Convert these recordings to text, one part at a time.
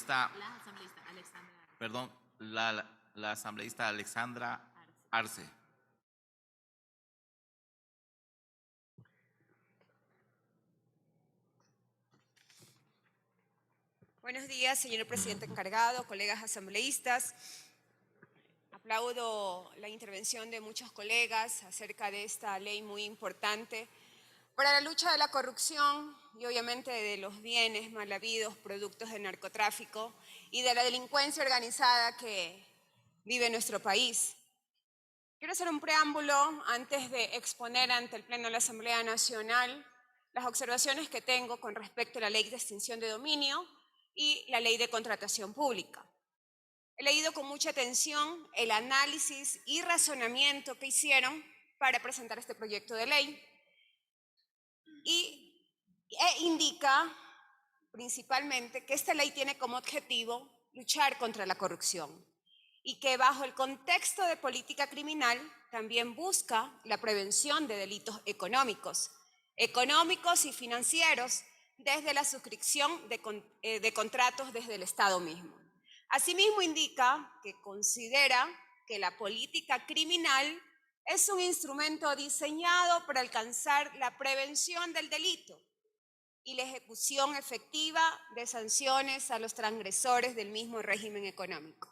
asambleísta, perdón, la asambleísta Alexandra Arce. Buenos días, señor presidente encargado, colegas asambleístas. Aplaudo la intervención de muchos colegas acerca de esta ley muy importante para la lucha de la corrupción y obviamente de los bienes mal habidos, productos del narcotráfico y de la delincuencia organizada que vive en nuestro país. Quiero hacer un preámbulo antes de exponer ante el Pleno de la Asamblea Nacional las observaciones que tengo con respecto a la Ley de Extinción de Dominio y la Ley de Contratación Pública. He leído con mucha atención el análisis y razonamiento que hicieron para presentar este proyecto de ley e indica principalmente que esta ley tiene como objetivo luchar contra la corrupción y que bajo el contexto de política criminal también busca la prevención de delitos económicos y financieros desde la suscripción de contratos desde el Estado mismo. Asimismo indica que considera que la política criminal es un instrumento diseñado para alcanzar la prevención del delito y la ejecución efectiva de sanciones a los transgresores del mismo régimen económico,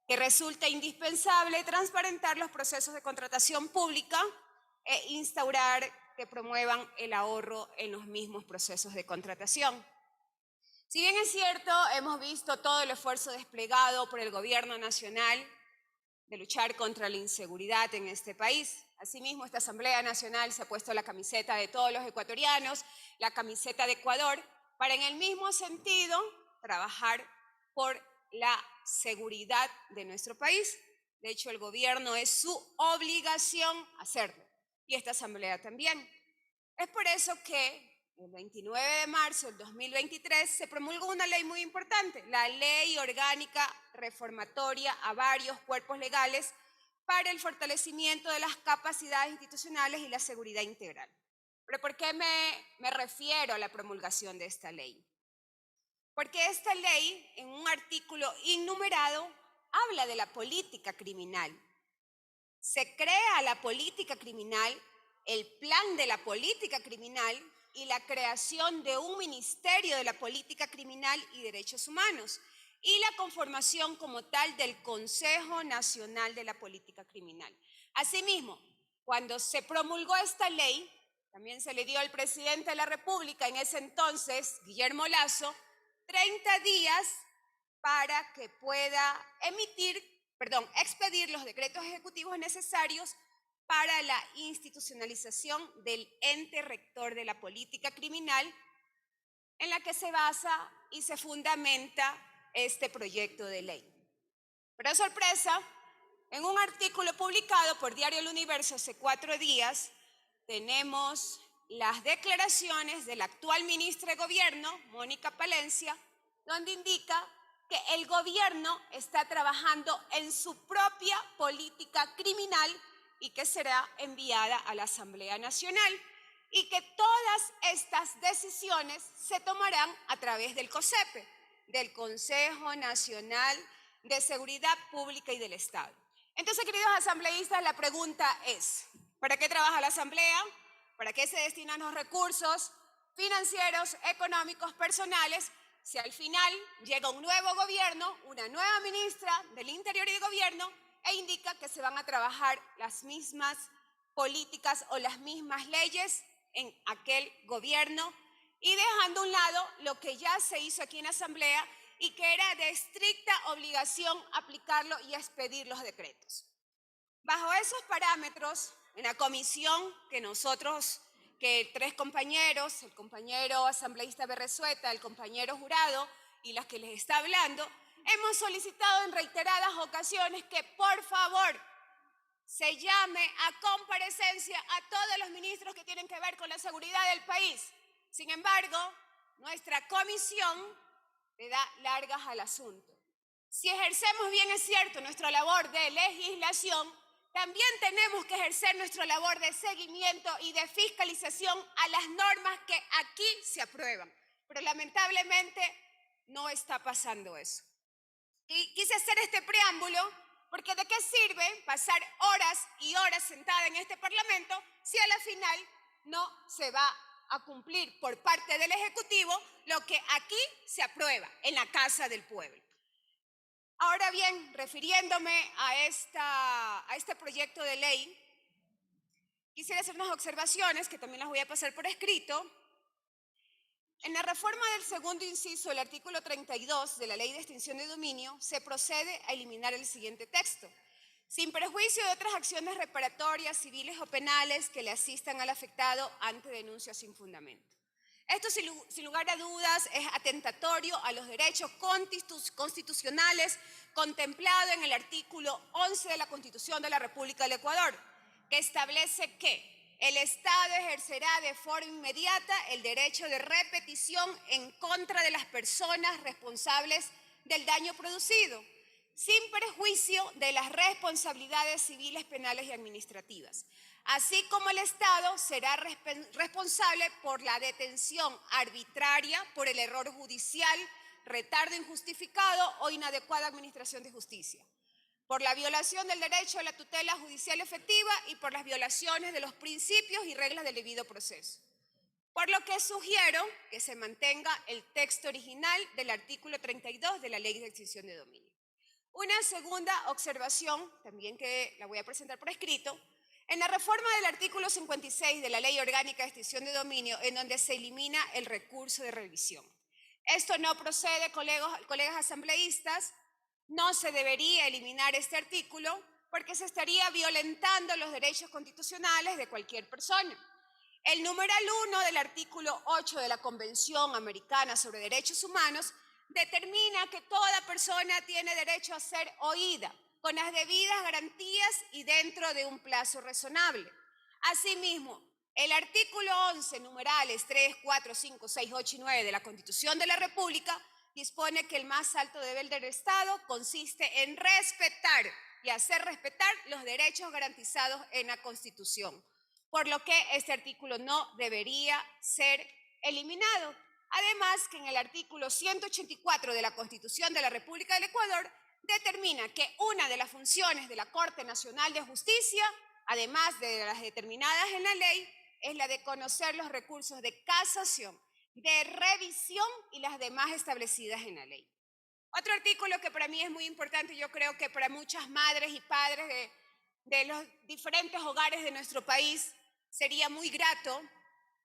que resulta indispensable transparentar los procesos de contratación pública e instaurar que promuevan el ahorro en los mismos procesos de contratación. Si bien es cierto, hemos visto todo el esfuerzo desplegado por el Gobierno Nacional de luchar contra la inseguridad en este país. Asimismo, esta Asamblea Nacional se ha puesto la camiseta de todos los ecuatorianos, la camiseta de Ecuador, para en el mismo sentido trabajar por la seguridad de nuestro país. De hecho, el gobierno es su obligación hacerlo, y esta Asamblea también. Es por eso que el 29 de marzo del 2023 se promulgó una ley muy importante, la Ley Orgánica Reformatoria a varios cuerpos legales para el fortalecimiento de las capacidades institucionales y la seguridad integral. ¿Pero por qué me refiero a la promulgación de esta ley? Porque esta ley, en un artículo innumerado, habla de la política criminal. Se crea la política criminal, el plan de la política criminal y la creación de un Ministerio de la Política Criminal y Derechos Humanos y la conformación como tal del Consejo Nacional de la Política Criminal. Asimismo, cuando se promulgó esta ley, también se le dio al presidente de la República, en ese entonces, Guillermo Lasso, 30 días para que pueda expedir los decretos ejecutivos necesarios para la institucionalización del ente rector de la política criminal en la que se basa y se fundamenta este proyecto de ley. Pero sorpresa, en un artículo publicado por Diario El Universo hace 4 días, tenemos las declaraciones de la actual ministra de Gobierno, Mónica Palencia, donde indica que el gobierno está trabajando en su propia política criminal y que será enviada a la Asamblea Nacional y que todas estas decisiones se tomarán a través del COSEPE, del Consejo Nacional de Seguridad Pública y del Estado. Entonces, queridos asambleístas, la pregunta es, ¿para qué trabaja la Asamblea? ¿Para qué se destinan los recursos financieros, económicos, personales? Si al final llega un nuevo gobierno, una nueva ministra del Interior y de Gobierno, e indica que se van a trabajar las mismas políticas o las mismas leyes en aquel gobierno y dejando a un lado lo que ya se hizo aquí en la Asamblea y que era de estricta obligación aplicarlo y expedir los decretos. Bajo esos parámetros, en la comisión que 3 compañeros, el compañero asambleísta Berresueta, el compañero Jurado y las que les está hablando, hemos solicitado en reiteradas ocasiones que por favor se llame a comparecencia a todos los ministros que tienen que ver con la seguridad del país. Sin embargo, nuestra comisión le da largas al asunto. Si ejercemos bien, es cierto, nuestra labor de legislación, también tenemos que ejercer nuestra labor de seguimiento y de fiscalización a las normas que aquí se aprueban. Pero lamentablemente no está pasando eso. Y quise hacer este preámbulo porque ¿de qué sirve pasar horas y horas sentada en este Parlamento si a la final no se va a cumplir por parte del Ejecutivo lo que aquí se aprueba en la Casa del Pueblo? Ahora bien, refiriéndome a este proyecto de ley, quisiera hacer unas observaciones que también las voy a pasar por escrito. En la reforma del segundo inciso del artículo 32 de la Ley de Extinción de Dominio se procede a eliminar el siguiente texto: sin perjuicio de otras acciones reparatorias, civiles o penales que le asistan al afectado ante denuncia sin fundamento. Esto, sin lugar a dudas, es atentatorio a los derechos constitucionales contemplado en el artículo 11 de la Constitución de la República del Ecuador, que establece que el Estado ejercerá de forma inmediata el derecho de repetición en contra de las personas responsables del daño producido, sin perjuicio de las responsabilidades civiles, penales y administrativas, así como el Estado será responsable por la detención arbitraria, por el error judicial, retardo injustificado o inadecuada administración de justicia, por la violación del derecho a la tutela judicial efectiva y por las violaciones de los principios y reglas del debido proceso. Por lo que sugiero que se mantenga el texto original del artículo 32 de la Ley de Extinción de Dominio. Una segunda observación, también que la voy a presentar por escrito, en la reforma del artículo 56 de la Ley Orgánica de Extinción de Dominio, en donde se elimina el recurso de revisión. Esto no procede, colegas asambleístas. No se debería eliminar este artículo porque se estaría violentando los derechos constitucionales de cualquier persona. El numeral 1 del artículo 8 de la Convención Americana sobre Derechos Humanos determina que toda persona tiene derecho a ser oída con las debidas garantías y dentro de un plazo razonable. Asimismo, el artículo 11, numerales 3, 4, 5, 6, 8 y 9 de la Constitución de la República dispone que el más alto deber del Estado consiste en respetar y hacer respetar los derechos garantizados en la Constitución, por lo que este artículo no debería ser eliminado. Además, que en el artículo 184 de la Constitución de la República del Ecuador determina que una de las funciones de la Corte Nacional de Justicia, además de las determinadas en la ley, es la de conocer los recursos de casación, de revisión y las demás establecidas en la ley. Otro artículo que para mí es muy importante, yo creo que para muchas madres y padres de los diferentes hogares de nuestro país sería muy grato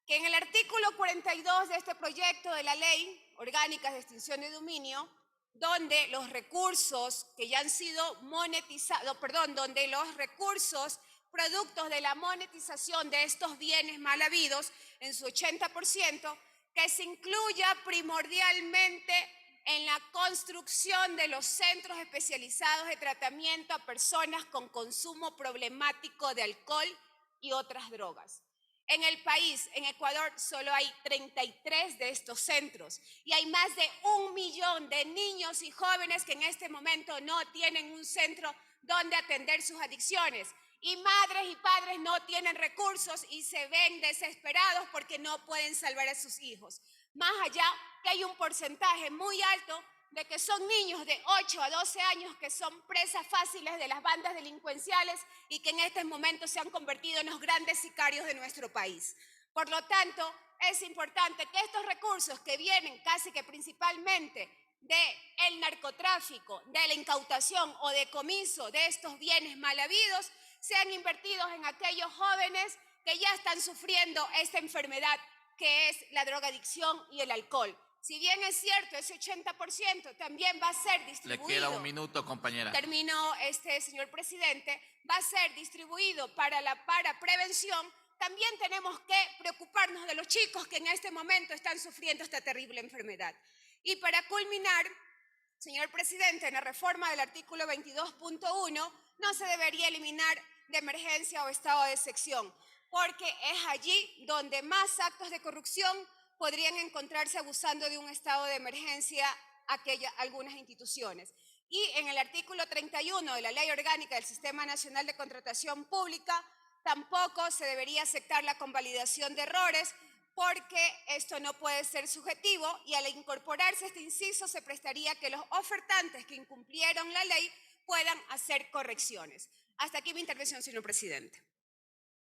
que en el artículo 42 de este proyecto de la Ley Orgánica de Extinción de Dominio, donde los recursos que ya han sido monetizados, donde los recursos productos de la monetización de estos bienes mal habidos en su 80%, que se incluya primordialmente en la construcción de los centros especializados de tratamiento a personas con consumo problemático de alcohol y otras drogas. En el país, en Ecuador, solo hay 33 de estos centros y hay más de 1 millón de niños y jóvenes que en este momento no tienen un centro donde atender sus adicciones. Y madres y padres no tienen recursos y se ven desesperados porque no pueden salvar a sus hijos. Más allá que hay un porcentaje muy alto de que son niños de 8 a 12 años que son presas fáciles de las bandas delincuenciales y que en estos momentos se han convertido en los grandes sicarios de nuestro país. Por lo tanto, es importante que estos recursos que vienen casi que principalmente del narcotráfico, de la incautación o decomiso de estos bienes mal habidos, sean invertidos en aquellos jóvenes que ya están sufriendo esta enfermedad que es la drogadicción y el alcohol. Si bien es cierto, ese 80% también va a ser distribuido. Le queda un minuto, compañera. Termino, señor presidente. Va a ser distribuido para prevención. También tenemos que preocuparnos de los chicos que en este momento están sufriendo esta terrible enfermedad. Y para culminar, señor presidente, en la reforma del artículo 22.1 no se debería eliminar de emergencia o estado de excepción, porque es allí donde más actos de corrupción podrían encontrarse abusando de un estado de emergencia algunas instituciones. Y en el artículo 31 de la Ley Orgánica del Sistema Nacional de Contratación Pública tampoco se debería aceptar la convalidación de errores, porque esto no puede ser subjetivo y al incorporarse este inciso se prestaría que los ofertantes que incumplieron la ley puedan hacer correcciones. Hasta aquí mi intervención, señor presidente.